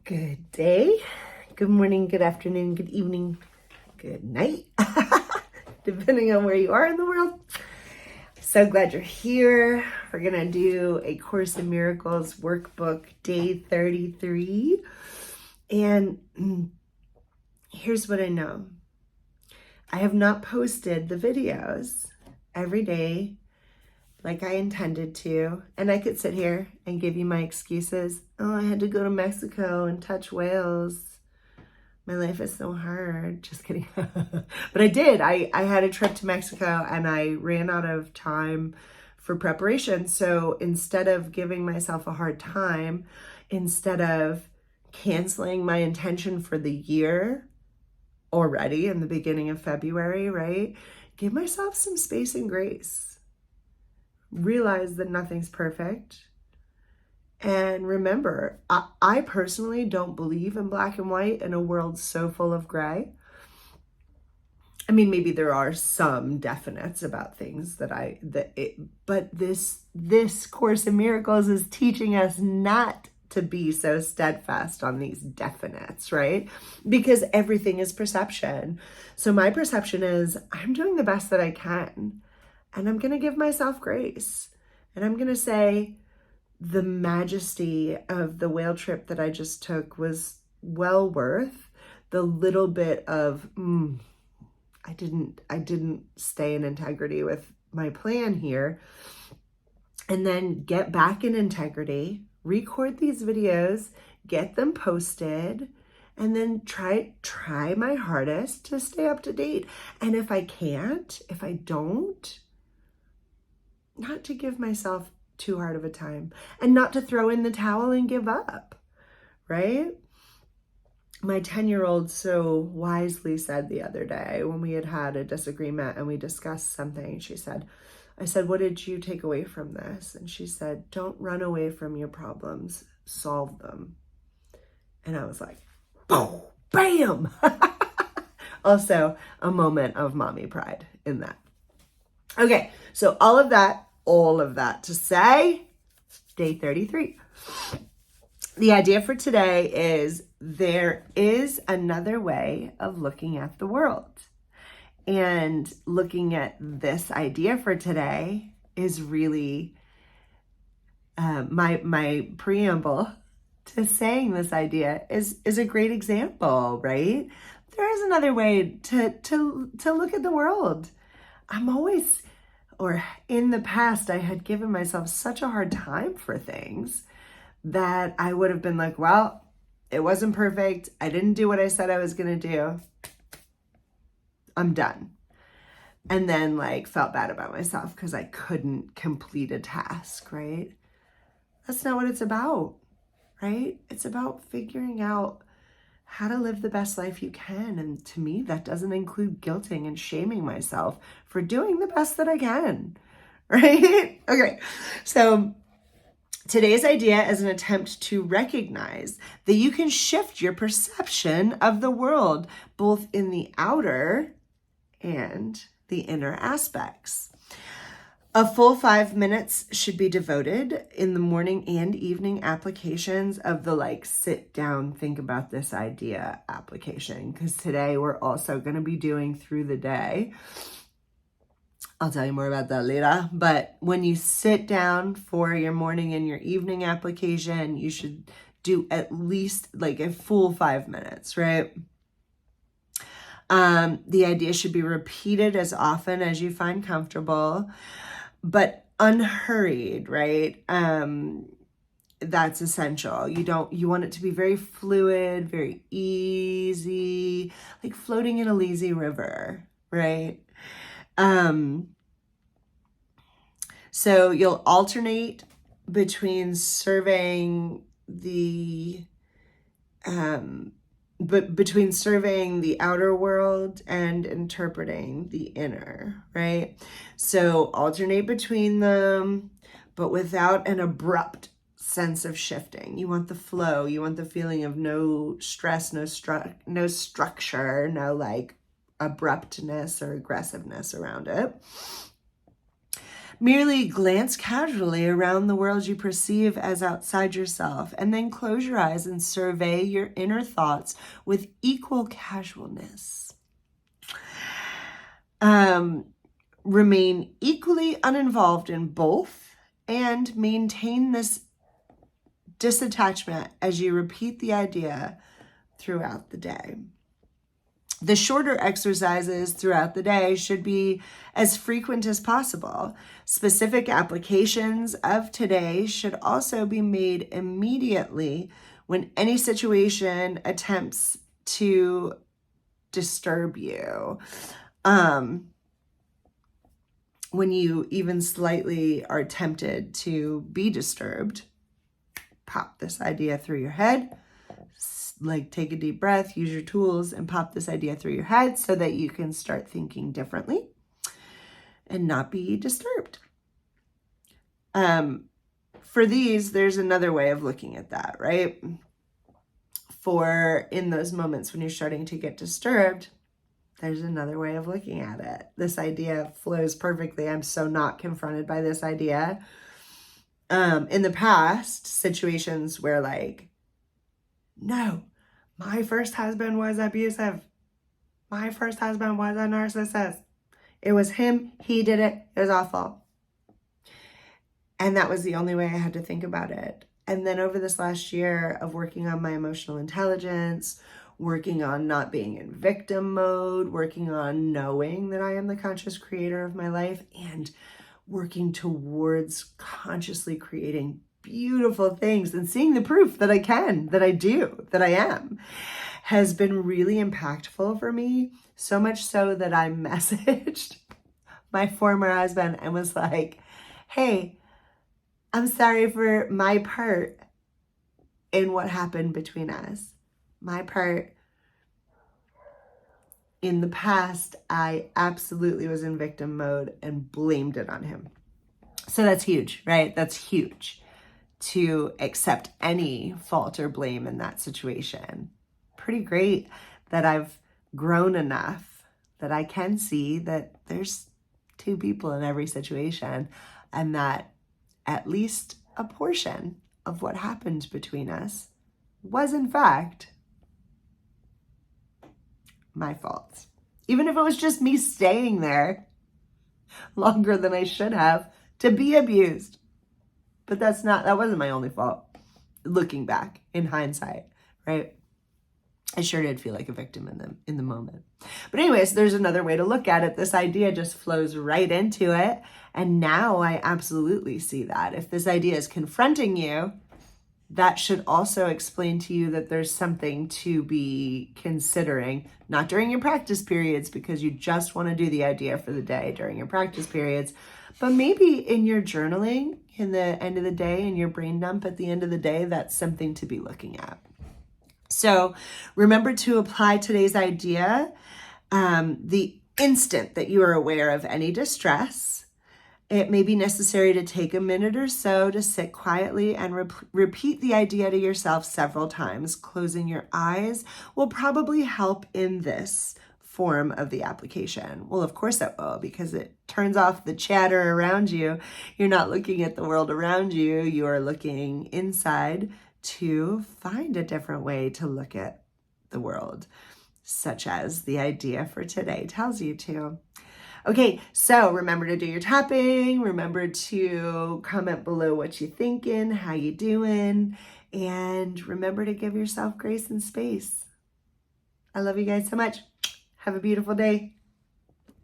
Good day, good morning, good afternoon, good evening, good night, depending on where you are in the world. So glad you're here. We're going to do a Course in Miracles workbook, day 33. And here's what I know. I have not posted the videos every day like I intended to. And I could sit here and give you my excuses. Oh, I had to go to Mexico and touch whales. My life is so hard. Just kidding. But I did. I had a trip to Mexico and I ran out of time for preparation. So instead of giving myself a hard time, instead of canceling my intention for the year already in the beginning of February, right? Give myself some space and grace. Realize that nothing's perfect. And remember, I personally don't believe in black and white in a world so full of gray. I mean, maybe there are some definites about things but this Course in Miracles is teaching us not to be so steadfast on these definites, right? Because everything is perception. So my perception is I'm doing the best that I can. And I'm going to give myself grace. And I'm going to say the majesty of the whale trip that I just took was well worth the little bit of, I didn't stay in integrity with my plan here. And then get back in integrity, record these videos, get them posted, and then try my hardest to stay up to date. And if I don't, not to give myself too hard of a time and not to throw in the towel and give up, right? My 10-year-old so wisely said the other day when we had a disagreement and we discussed something, I said, what did you take away from this? And she said, don't run away from your problems, solve them. And I was like, boom, bam. Also a moment of mommy pride in that. Okay, so all of that to say, day 33. The idea for today is there is another way of looking at the world. And looking at this idea for today is really my preamble to saying this idea is a great example, right? There is another way to look at the world. In the past, I had given myself such a hard time for things that I would have been like, well, it wasn't perfect. I didn't do what I said I was going to do. I'm done. And then felt bad about myself because I couldn't complete a task, right? That's not what it's about, right? It's about figuring out how to live the best life you can. And to me, that doesn't include guilting and shaming myself for doing the best that I can, right? Okay, so today's idea is an attempt to recognize that you can shift your perception of the world, both in the outer and the inner aspects. A full 5 minutes should be devoted in the morning and evening applications of the sit down, think about this idea application. Because today we're also going to be doing through the day. I'll tell you more about that later. But when you sit down for your morning and your evening application, you should do at least a full 5 minutes, right? The idea should be repeated as often as you find comfortable, but unhurried, right? That's essential. You want it to be very fluid, very easy, like floating in a lazy river, right? So you'll alternate between surveying the outer world and interpreting the inner, right? So alternate between them, but without an abrupt sense of shifting. You want the flow. You want the feeling of no stress, no structure, no abruptness or aggressiveness around it. Merely glance casually around the world you perceive as outside yourself, and then close your eyes and survey your inner thoughts with equal casualness. Remain equally uninvolved in both and maintain this disattachment as you repeat the idea throughout the day. The shorter exercises throughout the day should be as frequent as possible. Specific applications of today should also be made immediately when any situation attempts to disturb you. When you even slightly are tempted to be disturbed, pop this idea through your head. Like, take a deep breath, use your tools, and pop this idea through your head so that you can start thinking differently and not be disturbed. For these, there's another way of looking at that, right? For in those moments when you're starting to get disturbed, there's another way of looking at it. This idea flows perfectly. I'm so not confronted by this idea. In the past, situations where like, no, my first husband was abusive. My first husband was a narcissist. It was him. He did it. It was awful. And that was the only way I had to think about it. And then over this last year of working on my emotional intelligence, working on not being in victim mode, working on knowing that I am the conscious creator of my life, and working towards consciously creating beautiful things and seeing the proof that I can, that I do, that I am, has been really impactful for me. So much so that I messaged my former husband and was like, hey, I'm sorry for my part in what happened between us. My part in the past, I absolutely was in victim mode and blamed it on him. So that's huge, right? That's huge. To accept any fault or blame in that situation. Pretty great that I've grown enough that I can see that there's two people in every situation, and that at least a portion of what happened between us was in fact my fault. Even if it was just me staying there longer than I should have to be abused. But that wasn't my only fault. Looking back in hindsight, right? I sure did feel like a victim in the moment. But anyways, there's another way to look at it. This idea just flows right into it. And now I absolutely see that. If this idea is confronting you, that should also explain to you that there's something to be considering, not during your practice periods because you just want to do the idea for the day during your practice periods, but maybe in your journaling in the end of the day, in your brain dump at the end of the day, that's something to be looking at. So remember to apply today's idea the instant that you are aware of any distress. It may be necessary to take a minute or so to sit quietly and repeat the idea to yourself several times. Closing your eyes will probably help in this form of the application. Well, of course it will, because it turns off the chatter around you. You're not looking at the world around you. You are looking inside to find a different way to look at the world, such as the idea for today tells you to. Okay, so remember to do your tapping. Remember to comment below what you're thinking, how you doing, and remember to give yourself grace and space. I love you guys so much. Have a beautiful day.